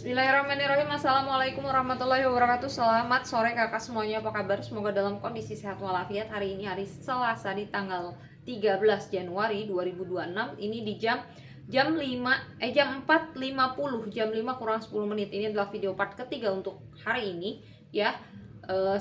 Bismillahirrahmanirrahim. Assalamualaikum warahmatullahi wabarakatuh. Selamat sore kakak semuanya, apa kabar? Semoga dalam kondisi sehat walafiat. Hari ini hari Selasa di tanggal 13 Januari 2026. Ini di jam 4.50, jam 5 kurang 10 menit. Ini adalah video part ketiga untuk hari ini ya.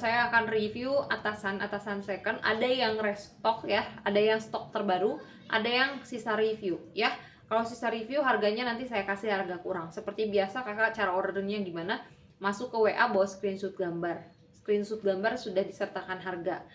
Saya akan review atasan second. Ada yang restock ya, ada yang stok terbaru, ada yang sisa review ya. Kalau sisa review harganya nanti saya kasih harga kurang. Seperti biasa kakak, cara ordernya gimana? Masuk ke WA bawa screenshot gambar. Screenshot gambar sudah disertakan harga.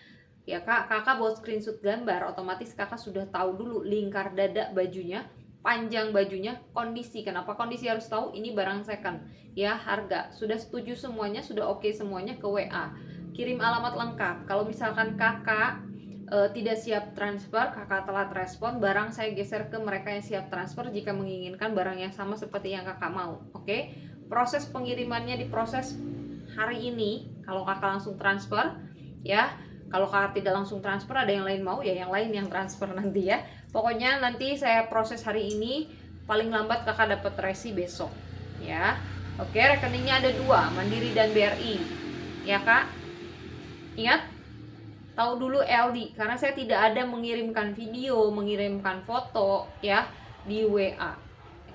Ya kak, kakak bawa screenshot gambar, otomatis kakak sudah tahu dulu lingkar dada bajunya, panjang bajunya, kondisi. Kenapa kondisi harus tahu? Ini barang second. Ya, harga. Sudah setuju semuanya, sudah oke semuanya ke WA. Kirim alamat lengkap. Kalau misalkan kakak tidak siap transfer, kakak telat respon, barang saya geser ke mereka yang siap transfer jika menginginkan barang yang sama seperti yang kakak mau. Oke? Proses pengirimannya diproses hari ini. Kalau kakak langsung transfer ya, kalau kakak tidak langsung transfer, ada yang lain mau ya, yang lain yang transfer nanti ya. Pokoknya nanti saya proses hari ini, paling lambat kakak dapat resi besok ya. Oke, rekeningnya ada dua, Mandiri dan BRI ya kak. Ingat, tahu dulu LD, karena saya tidak ada mengirimkan video, mengirimkan foto ya di WA.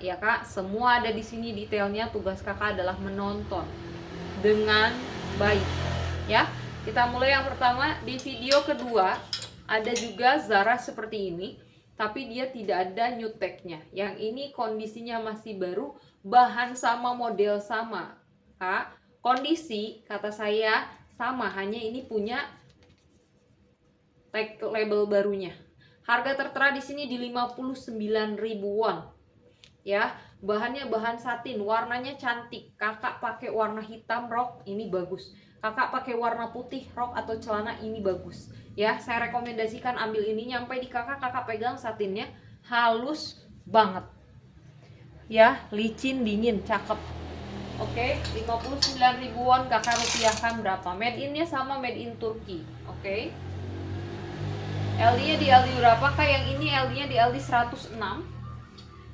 Ya kak, semua ada di sini detailnya. Tugas kakak adalah menonton dengan baik ya. Kita mulai yang pertama. Di video kedua ada juga Zara seperti ini, tapi dia tidak ada new tag-nya. Yang ini kondisinya masih baru, bahan sama, model sama kak. Kondisi kata saya sama, hanya ini punya tag label barunya. Harga tertera di sini di 59.000 won. Ya, bahannya bahan satin, warnanya cantik. Kakak pakai warna hitam rok, ini bagus. Kakak pakai warna putih rok atau celana, ini bagus. Ya, saya rekomendasikan ambil ini, nyampe di kakak pegang satinnya halus banget. Ya, licin, dingin, cakep. Oke, 59.000 won kakak rupiahkan berapa? Made in-nya sama made in Turki. Oke. LD-nya di LD berapa kak? Yang ini LD-nya di LD 106.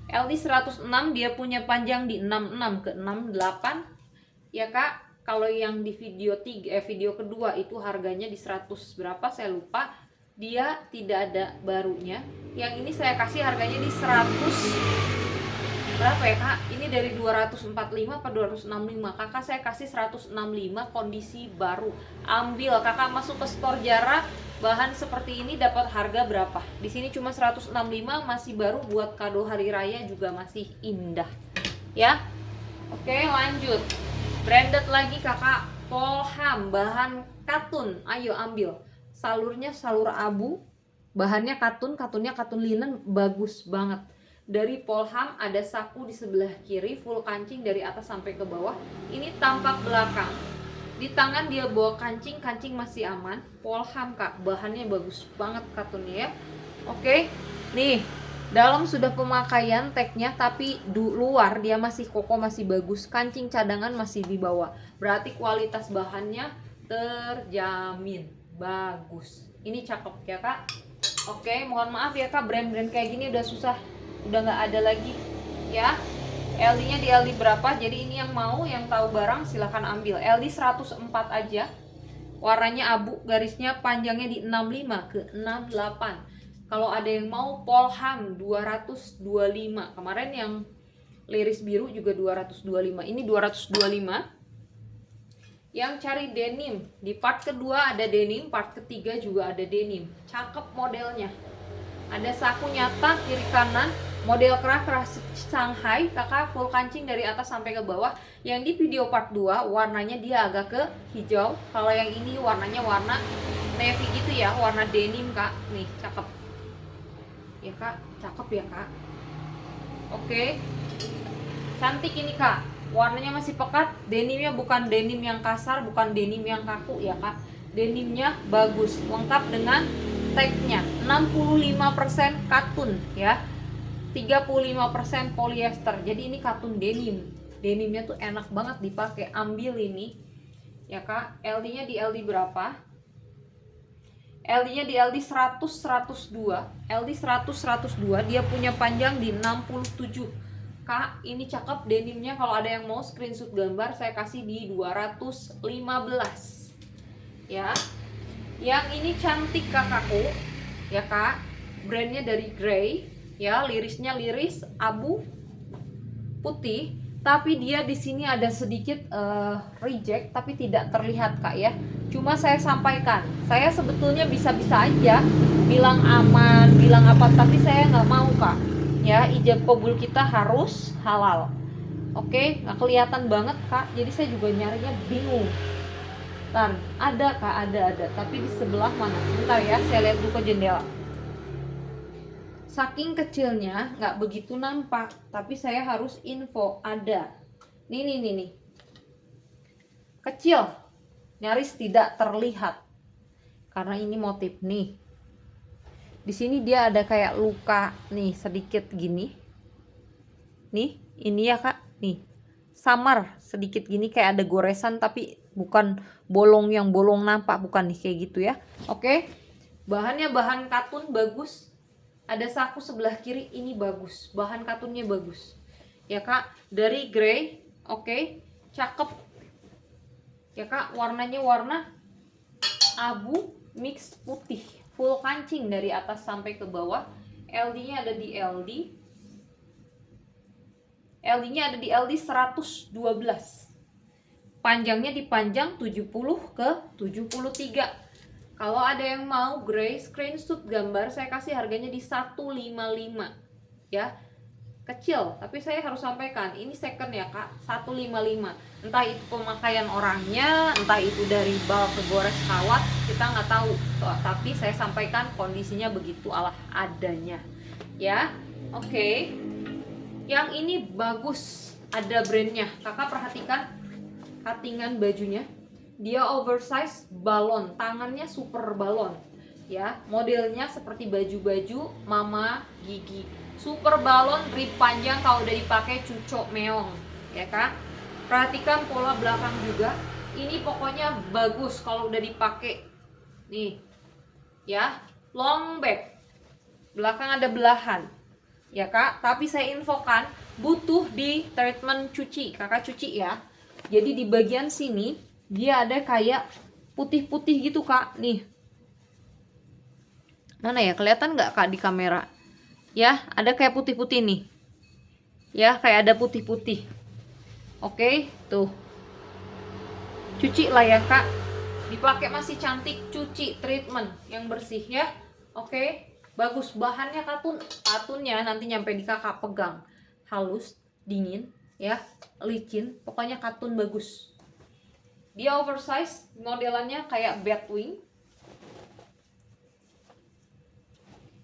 LD 106, dia punya panjang di 66 ke 68 ya kak. Kalau yang di video video kedua itu harganya di 100 berapa saya lupa, dia tidak ada barunya. Yang ini saya kasih harganya di 100 berapa ya kak? Ini dari 245 atau 265. Kakak saya kasih 165, kondisi baru. Ambil, kakak masuk ke store Zara, bahan seperti ini dapat harga berapa? Di sini cuma 165, masih baru, buat kado hari raya juga masih indah. Ya. Oke, lanjut. Branded lagi kakak, Polham, bahan katun. Ayo ambil. Salurnya salur abu, bahannya katun, katunnya katun linen, bagus banget. Dari Polham, ada saku di sebelah kiri, full kancing dari atas sampai ke bawah. Ini tampak belakang. Di tangan dia bawa kancing, kancing masih aman. Polham kak, bahannya bagus banget katunnya ya. Oke, nih dalam sudah pemakaian tagnya, tapi luar dia masih kokoh, masih bagus. Kancing cadangan masih di bawah, berarti kualitas bahannya terjamin bagus. Ini cakep ya kak. Oke, mohon maaf ya kak, brand-brand kayak gini udah susah, udah nggak ada lagi ya. LD-nya di LD berapa? Jadi ini yang mau, yang tahu barang silahkan ambil. LD 104 aja. Warnanya abu, garisnya panjangnya di 65 ke 68. Kalau ada yang mau Polham 225. Kemarin yang liris biru juga 225. Ini 225. Yang cari denim, di part kedua ada denim, part ketiga juga ada denim. Cakep modelnya. Ada saku nyata kiri kanan, model keras Shanghai, kakak full kancing dari atas sampai ke bawah. Yang di video part 2 warnanya dia agak ke hijau. Kalau yang ini warnanya warna navy gitu ya, warna denim kak. Nih cakep ya kak, cakep ya kak. Oke, cantik ini kak. Warnanya masih pekat, denimnya bukan denim yang kasar, bukan denim yang kaku ya kak. Denimnya bagus, lengkap dengan tagnya. 65% katun ya, 35% polyester. Jadi ini katun denim. Denimnya tuh enak banget dipakai. Ambil ini ya kak. LD-nya di LD berapa? LD-nya di LD 100 102. LD 100 102, dia punya panjang di 67 Kak, ini cakep denimnya. Kalau ada yang mau screenshot gambar, saya kasih di 215 ya. Yang ini cantik kakakku ya kak, brandnya dari Grey ya, lirisnya liris abu putih, tapi dia di sini ada sedikit reject, tapi tidak terlihat kak ya. Cuma saya sampaikan, saya sebetulnya bisa-bisa aja bilang aman, bilang apa, tapi saya nggak mau kak ya. Ijab kabul kita harus halal. Oke, nggak kelihatan banget kak, jadi saya juga nyarinya bingung. Tan, ada kak, ada, tapi di sebelah mana? Sebentar ya, saya lihat dulu ke jendela. Saking kecilnya nggak begitu nampak, tapi saya harus info ada. Nih. Kecil, nyaris tidak terlihat. Karena ini motif nih. Di sini dia ada kayak luka nih sedikit gini. Nih, ini ya kak, nih. Samar sedikit gini kayak ada goresan, tapi bukan bolong yang bolong nampak, bukan nih kayak gitu ya. Oke. Bahannya bahan katun bagus. Ada saku sebelah kiri, ini bagus, bahan katunnya bagus ya kak, dari Grey. Oke, cakep ya kak, warnanya warna abu mix putih, full kancing dari atas sampai ke bawah. LD nya ada di LD 112, panjangnya dipanjang 70 ke 73. Kalau ada yang mau Grey screenshot gambar, saya kasih harganya di 155 ya. Kecil, tapi saya harus sampaikan ini second ya kak, 155. Entah itu pemakaian orangnya, entah itu dari bal ke gores kawat, kita nggak tahu. Tapi saya sampaikan kondisinya begitu ala adanya ya. Oke. Yang ini bagus, ada brandnya. Kakak perhatikan cuttingan bajunya. Dia oversize balon, tangannya super balon ya, modelnya seperti baju-baju mama Gigi, super balon, rib panjang. Kalau udah dipakai cucok meong ya kak. Perhatikan pola belakang juga, ini pokoknya bagus kalau udah dipakai nih ya. Long back, belakang ada belahan ya kak, tapi saya infokan butuh di treatment cuci, kakak cuci ya. Jadi di bagian sini dia ada kayak putih-putih gitu kak, nih. Mana ya, kelihatan nggak kak di kamera? Ya, ada kayak putih-putih nih. Ya, kayak ada putih-putih. Oke, tuh. Cuci lah ya kak. Dipakai masih cantik, cuci treatment yang bersih ya. Oke, bagus, bahannya katun. Katunnya nanti nyampe di kakak pegang. Halus, dingin ya, licin, pokoknya katun bagus. Dia oversize, modelannya kayak Batwing.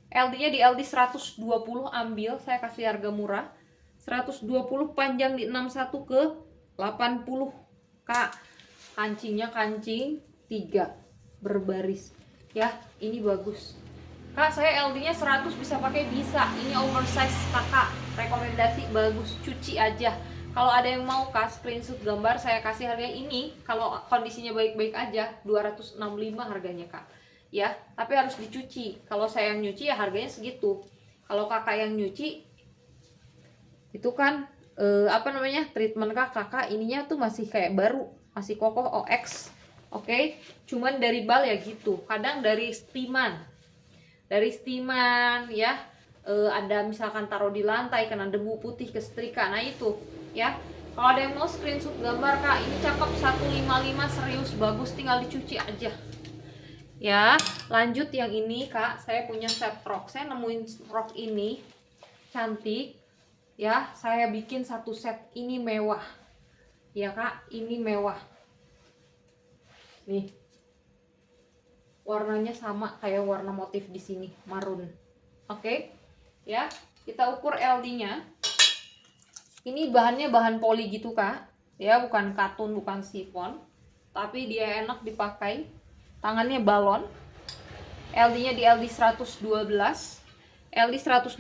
LD-nya di LD 120, ambil, saya kasih harga murah. 120, panjang di 61 ke 80. Kak, kancingnya kancing 3 berbaris. Ya, ini bagus. Kak, saya LD-nya 100 bisa pakai, bisa. Ini oversize kakak, rekomendasi bagus, cuci aja. Kalau ada yang mau kak screenshot gambar, saya kasih harga ini. Kalau kondisinya baik-baik aja 265 harganya kak ya, tapi harus dicuci. Kalau saya yang nyuci ya harganya segitu. Kalau kakak yang nyuci itu kan treatment kakak ininya tuh masih kayak baru, masih kokoh OX. Oke, cuman dari bal ya gitu, kadang dari steaman ya. Ada misalkan taruh di lantai kena debu putih kesetrika, nah itu ya. Kalau ada yang mau screenshot gambar kak, ini cakep 155, serius bagus, tinggal dicuci aja ya. Lanjut yang ini kak, saya punya set rok, saya nemuin rok ini cantik ya, saya bikin satu set. Ini mewah ya kak, ini mewah nih, warnanya sama kayak warna motif di sini, marun. Oke ya, kita ukur LD-nya. Ini bahannya bahan poli gitu kak ya, bukan katun, bukan sifon, tapi dia enak dipakai. Tangannya balon. LD-nya di LD 112, LD 112,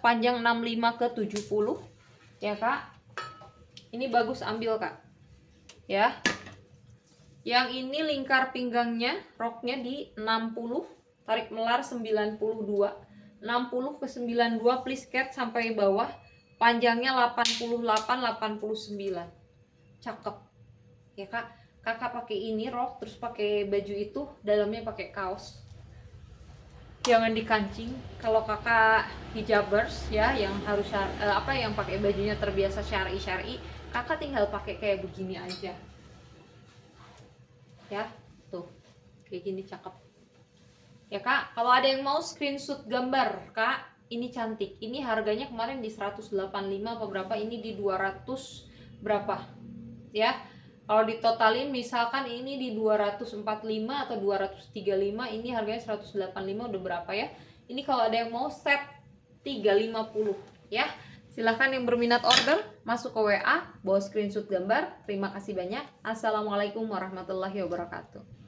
panjang 65 ke 70 ya kak. Ini bagus, ambil kak ya. Yang ini lingkar pinggangnya, roknya di 60, tarik melar 92, 60 ke 92, please cat sampai bawah. panjangnya 88-89. Cakep ya kak. Kakak pakai ini rok, terus pakai baju itu, dalamnya pakai kaos, jangan dikancing. Kalau kakak hijabers ya, yang harus yang pakai bajunya terbiasa syar'i, kakak tinggal pakai kayak begini aja ya. Tuh kayak gini cakep ya kak. Kalau ada yang mau screenshot gambar, kak ini cantik, ini harganya kemarin di 185 apa berapa, ini di 200 berapa ya. Kalau ditotalin misalkan ini di 245 atau 235, ini harganya 185, udah berapa ya. Ini kalau ada yang mau set 350 ya. Silahkan yang berminat order masuk ke WA, bawa screenshot gambar. Terima kasih banyak. Assalamualaikum warahmatullahi wabarakatuh.